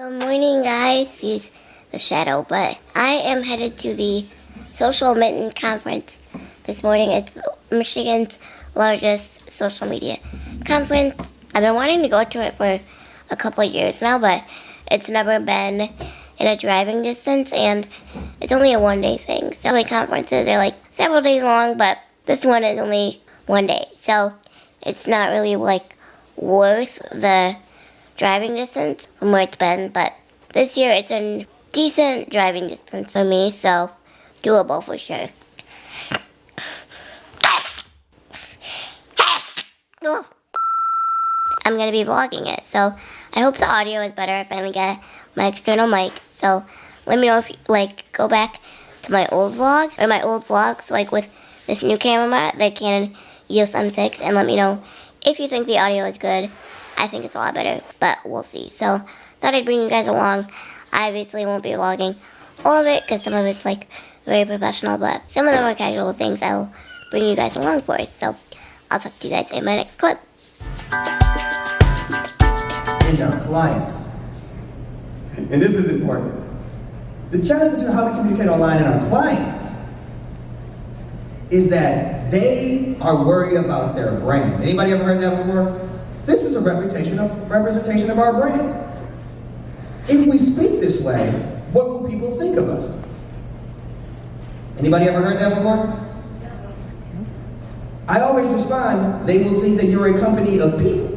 Morning, guys. Excuse the shadow, but I am headed to the Social Mitten conference this morning. It's Michigan's largest social media conference. I've been wanting to go to it for a couple of years now, but it's never been in a driving distance, and it's only a one-day thing. So like conferences are like several days long, but this one is only one day. So it's not really like worth the driving distance from where it's been, but this year it's a decent driving distance for me, so doable for sure. I'm gonna be vlogging it, so I hope the audio is better. I finally got my external mic, so let me know if you go back to my old vlog, or my old vlogs, like with this new camera, the Canon EOS M6, and let me know if you think the audio is good. I think it's a lot better, but we'll see. So, thought I'd bring you guys along. I obviously won't be vlogging all of it, because some of it's very professional, but some of the more casual things I'll bring you guys along for. So, I'll talk to you guys in my next clip. And our clients. And this is important. The challenge to how we communicate online and our clients is that they are worried about their brand. Anybody ever heard that before? This is a representation of our brand. If we speak this way, what will people think of us? Anybody ever heard that before? I always respond, they will think that you're a company of people.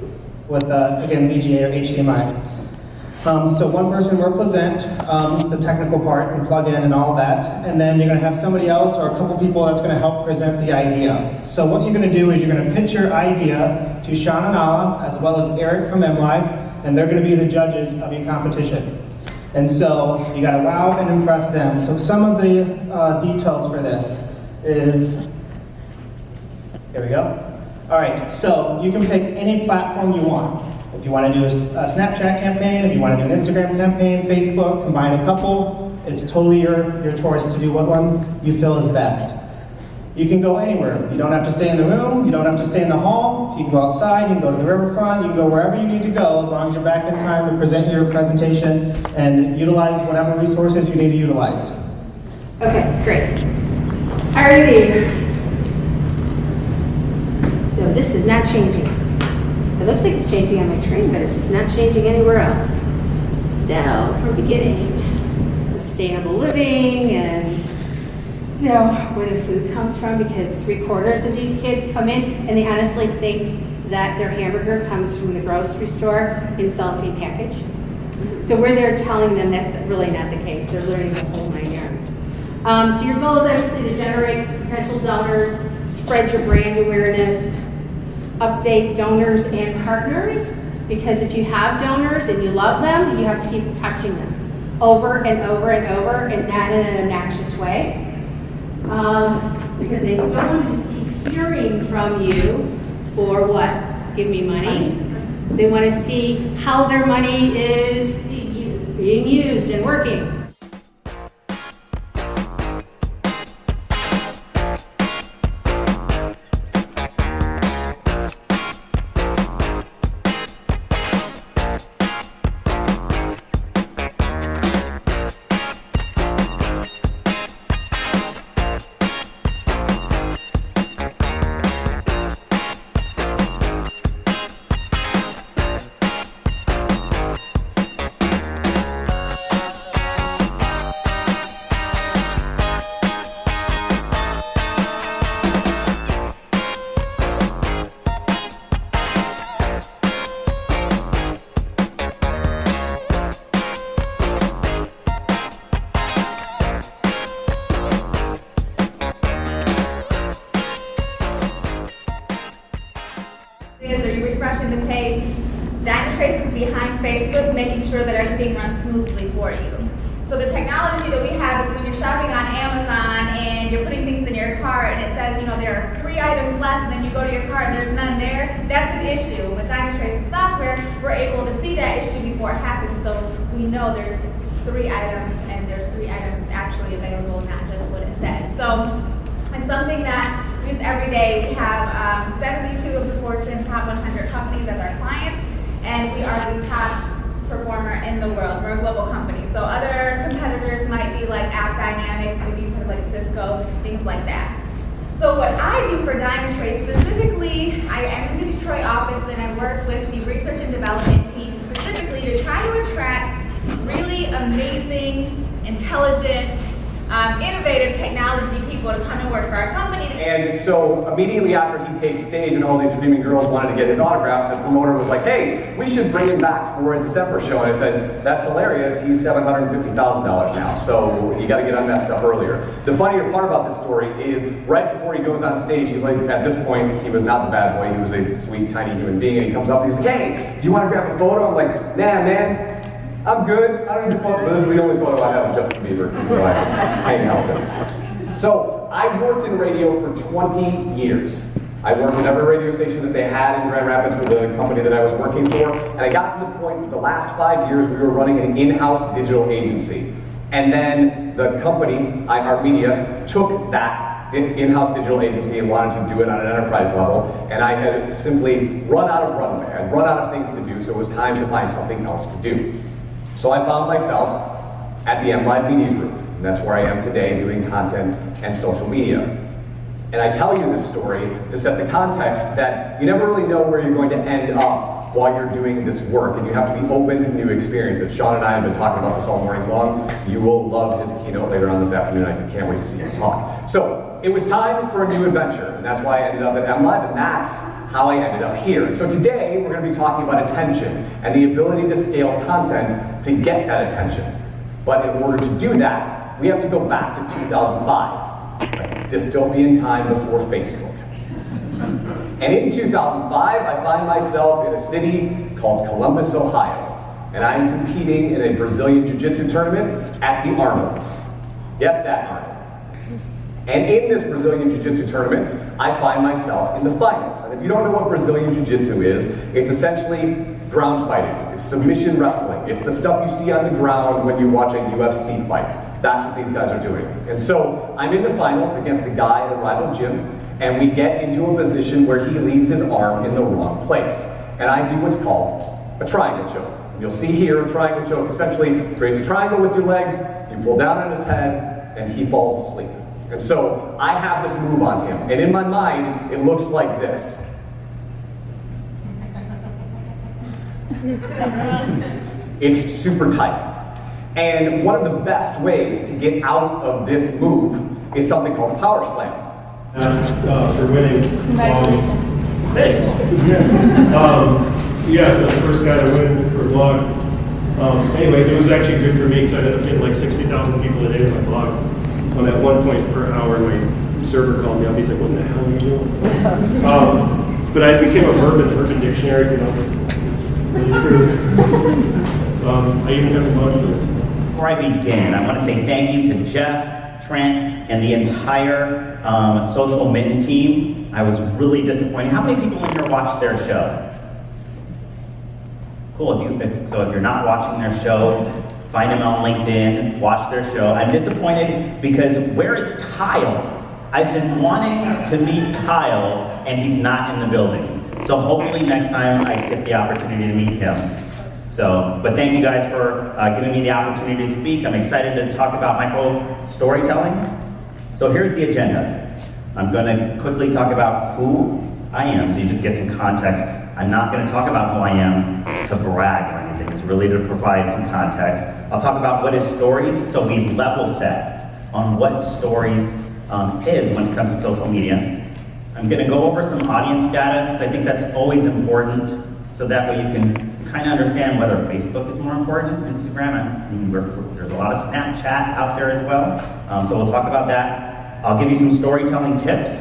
With, again, VGA or HDMI. So one person will present the technical part and plug in and all that, and then you're going to have somebody else or a couple people that's going to help present the idea. So what you're going to do is you're going to pitch your idea to Sean and Ala, as well as Eric from MLive, and they're going to be the judges of your competition. And so you got to wow and impress them. So some of the details for this is, here we go. All right, so you can pick any platform you want. If you want to do a Snapchat campaign, if you want to do an Instagram campaign, Facebook, combine a couple, it's totally your choice to do what one you feel is best. You can go anywhere. You don't have to stay in the room, you don't have to stay in the hall, you can go outside, you can go to the riverfront, you can go wherever you need to go as long as you're back in time to present your presentation and utilize whatever resources you need to utilize. Okay, great. Alrighty. So this is not changing. It looks like it's changing on my screen, but it's just not changing anywhere else. So, from beginning, sustainable living and, where their food comes from, because 3/4 of these kids come in and they honestly think that their hamburger comes from the grocery store in cellophane package. So we're there telling them that's really not the case. They're learning the whole 9 yards. So your goal is obviously to generate potential donors, spread your brand awareness, update donors and partners, because if you have donors and you love them, you have to keep touching them over and over and over, and not in an obnoxious way, because they don't want to just keep hearing from you for what? Give me money. They want to see how their money is being used and working. Are you refreshing the page? Dynatrace is behind Facebook, making sure that everything runs smoothly for you. So the technology that we have is when you're shopping on Amazon and you're putting things in your cart and it says, there are 3 items left, and then you go to your cart and there's none there, that's an issue. With Dynatrace's software, we're able to see that issue before it happens, so we know there's 3 items and there's 3 items actually available, not just what it says. So it's something that we use every day. We have 72 of the Fortune top 100 companies as our clients, and we are the top performer in the world. We're a global company. So other competitors might be like App Dynamics, maybe you've heard like Cisco, things like that. So what I do for Dynatrace specifically, I'm in the Detroit office and I work with the research and development team specifically to try to attract really amazing, intelligent, innovative technology people to come and work for our company. And so immediately after he takes stage and all these screaming girls wanted to get his autograph, the promoter was like, hey, we should bring him back for a December show. And I said, that's hilarious, he's $750,000 now, so you gotta get unmessed up earlier. The funnier part about this story is right before he goes on stage, he's like, at this point, he was not the bad boy, he was a sweet, tiny human being, and he comes up and he's like, hey, do you wanna grab a photo? I'm like, nah, man. I'm good. I don't need a photo. So this is the only photo I have of Justin Bieber hanging out with him. So I worked in radio for 20 years. I worked in every radio station that they had in Grand Rapids for the company that I was working for. And I got to the point that the last 5 years we were running an in-house digital agency. And then the company, iHeartMedia, took that in-house digital agency and wanted to do it on an enterprise level. And I had simply run out of runway. I'd run out of things to do, so it was time to find something else to do. So I found myself at the MLive Media Group, and that's where I am today doing content and social media. And I tell you this story to set the context that you never really know where you're going to end up while you're doing this work, and you have to be open to new experiences. Sean and I have been talking about this all morning long. You will love his keynote later on this afternoon. I can't wait to see him talk. So it was time for a new adventure, and that's why I ended up at MLive, and that's how I ended up here. So today we're going to be talking about attention and the ability to scale content to get that attention. But in order to do that, we have to go back to 2005, a dystopian time before Facebook. And in 2005, I find myself in a city called Columbus, Ohio, and I'm competing in a Brazilian Jiu-Jitsu tournament at the Arnold's. Yes, that Arnold. And in this Brazilian Jiu-Jitsu tournament, I find myself in the finals. And if you don't know what Brazilian Jiu-Jitsu is, it's essentially ground fighting. It's submission wrestling. It's the stuff you see on the ground when you watch a UFC fight. That's what these guys are doing. And so I'm in the finals against a guy at a rival gym, and we get into a position where he leaves his arm in the wrong place. And I do what's called a triangle choke. And you'll see here a triangle choke essentially creates a triangle with your legs, you pull down on his head, and he falls asleep. And so I have this move on him, and in my mind, it looks like this. It's super tight. And one of the best ways to get out of this move is something called a power slam. For winning. Congratulations. Thanks. Yeah, so the first guy to win for a blog. Anyways, it was actually good for me because I ended up getting like 60,000 people a day on my blog. At 1 point per hour, my server called me up. He's like, "What the hell are you doing?" But I became a Urban Dictionary. You know, it's really true. I even have a bunch of this. Before I begin, I want to say thank you to Jeff, Trent, and the entire Social Mitten team. I was really disappointed. How many people in here watched their show? Cool. If you're not watching their show, find them on LinkedIn, watch their show. I'm disappointed because where is Kyle? I've been wanting to meet Kyle and he's not in the building. So hopefully next time I get the opportunity to meet him. But thank you guys for giving me the opportunity to speak. I'm excited to talk about micro storytelling. So here's the agenda. I'm going to quickly talk about who I am so you just get some context. I'm not going to talk about who I am to brag or anything. It's really to provide some context. I'll talk about what is stories, so we level set on what stories is when it comes to social media. I'm going to go over some audience data, because I think that's always important, so that way you can kind of understand whether Facebook is more important than Instagram. There's a lot of Snapchat out there as well, so we'll talk about that. I'll give you some storytelling tips,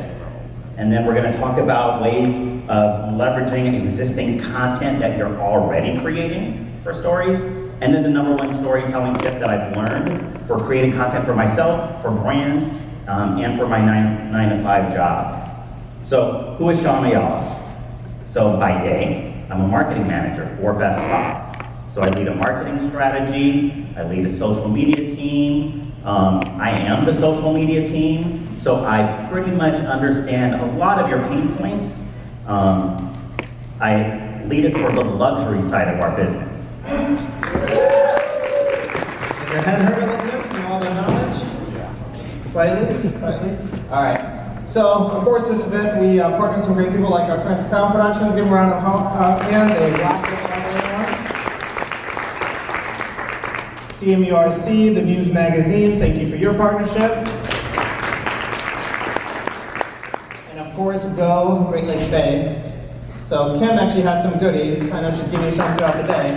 and then we're going to talk about ways of leveraging existing content that you're already creating for stories. And then the number one storytelling tip that I've learned for creating content for myself, for brands, and for my 9 to 5 job. So who is Sean Mayala? So by day, I'm a marketing manager for Best Buy. So I lead a marketing strategy, I lead a social media team, I am the social media team, so I pretty much understand a lot of your pain points. I lead it for the luxury side of our business. Does your head hurt a little bit from all the knowledge? Slightly? All right. So, of course, this event, we partner with some great people like our Friends of Sound Productions. Give them a round of applause again. They rock it all day long. CMURC, the Muse Magazine, thank you for your partnership. And of course, Go Great Lakes Bay. So Kim actually has some goodies. I know she's giving you some throughout the day.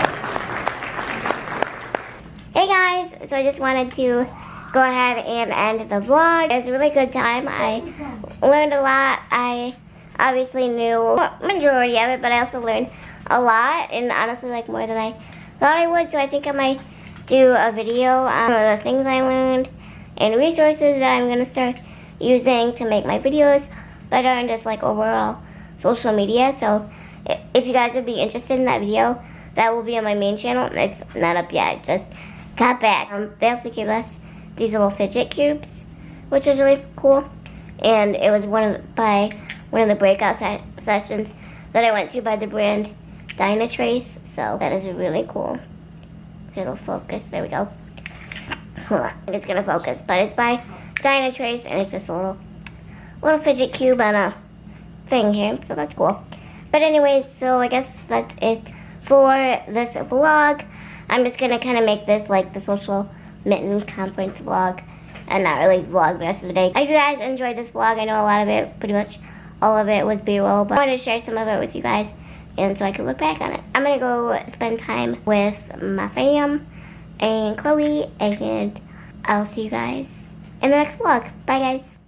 Hey guys, so I just wanted to go ahead and end the vlog. It was a really good time. I learned a lot. I obviously knew majority of it, but I also learned a lot, and honestly like more than I thought I would. So I think I might do a video on some of the things I learned and resources that I'm gonna start using to make my videos better and just like overall social media. So if you guys would be interested in that video, that will be on my main channel. It's not up yet, just got back. They also gave us these little fidget cubes, which is really cool. And it was by one of the breakout sessions that I went to by the brand Dynatrace. So that is really cool. It'll focus, there we go. Hold on, it's gonna focus, but it's by Dynatrace, and it's just a little fidget cube on a thing here, so that's cool. But anyways, so I guess that's it for this vlog. I'm just gonna kind of make this like the Social Mitten conference vlog, and not really vlog the rest of the day. I hope you guys enjoyed this vlog. I know a lot of it, pretty much all of it was B-roll, but I wanted to share some of it with you guys, and so I could look back on it. I'm gonna go spend time with my fam and Chloe, and I'll see you guys in the next vlog. Bye guys.